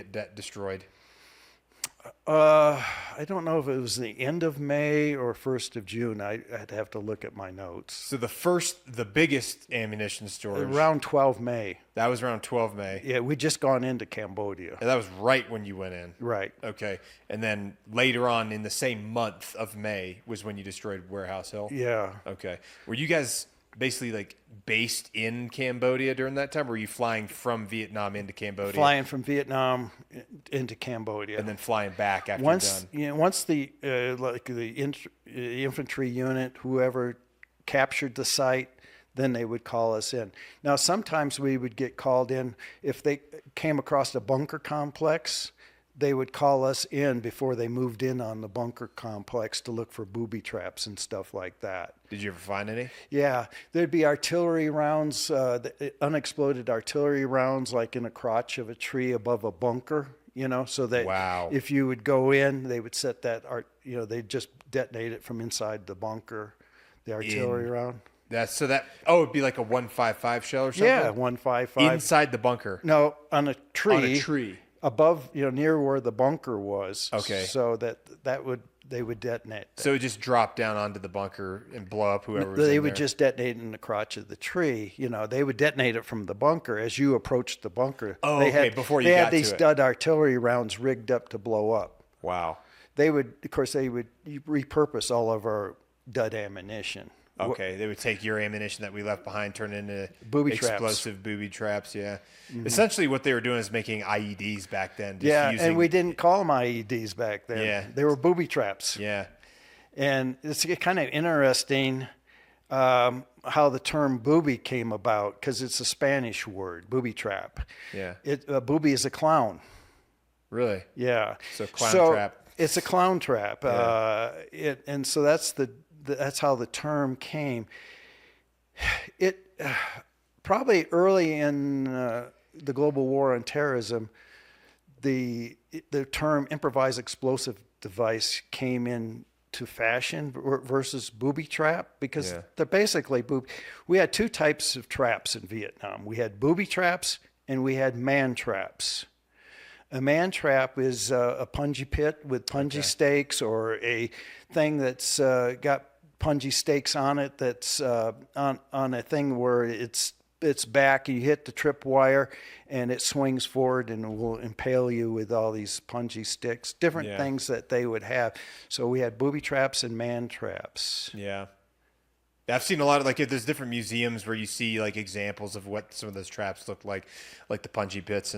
get destroyed? I don't know if it was the end of May or 1st of June. I'd have to look at my notes. So the biggest ammunition storage, Around 12 May. that was around 12 May. Yeah, we'd just gone into Cambodia. And that was right when you went in. Right. Okay. And then later on in the same month of May was when you destroyed Warehouse Hill? Yeah. Okay. Were you guys basically like based in Cambodia during that time? Or were you flying from Vietnam into Cambodia? Flying from Vietnam into Cambodia. And then flying back after once, you're done? once the infantry unit, whoever captured the site, then they would call us in. Now, sometimes we would get called in if they came across a bunker complex. They would call us in before they moved in on the bunker complex to look for booby traps and stuff like that. Did you ever find any? Yeah, there'd be artillery rounds, unexploded artillery rounds, like in a crotch of a tree above a bunker. So that if you would go in, they would set that they'd just detonate it from inside the bunker, the artillery round. It'd be like a 155 shell or something? Yeah, 155 inside the bunker. No, on a tree. On a tree. Above, near where the bunker was. Okay. So they would detonate. So it just dropped down onto the bunker and blow up whoever was They in would there. just detonate in the crotch of the tree. They would detonate it from the bunker as you approached the bunker. Oh, they okay, had, before you they got had these to it. dud artillery rounds rigged up to blow up. Wow. They would repurpose all of our dud ammunition. Okay, they would take your ammunition that we left behind, turn it into explosive booby traps. Yeah, essentially what they were doing is making IEDs back then. And we didn't call them IEDs back then. Yeah, they were booby traps. Yeah, and it's kind of interesting how the term booby came about because it's a Spanish word, booby trap. Yeah, booby is a clown. Really? Yeah. So clown trap. It's a clown trap. Yeah. And so that's how the term came. It probably early in the global war on terrorism, the term improvised explosive device came into fashion versus booby trap because they're basically booby. We had two types of traps in Vietnam. We had booby traps and we had man traps. A man trap is a punji pit with punji stakes or a thing that's got punji stakes on it that's on a thing where it's back, you hit the trip wire and it swings forward and it will impale you with all these punji sticks, different things that they would have. So we had booby traps and man traps. Yeah. I've seen a lot of there's different museums where you see examples of what some of those traps look like the punji pits and